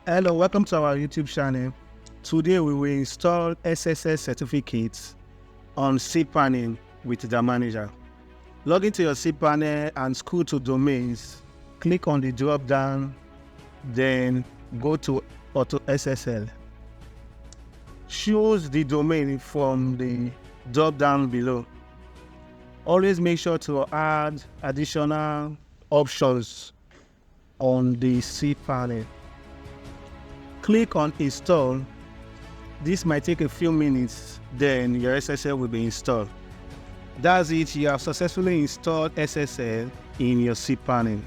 Hello, welcome to our YouTube channel. Today we will install SSL certificates on cPanel with the manager. Log into your cPanel and scroll to domains. Click on the drop down, then go to Auto SSL. Choose the domain from the drop down below. Always make sure to add additional options on the cPanel. Click on install. This might take a few minutes, then your SSL will be installed. That's it, you have successfully installed SSL in your cPanel.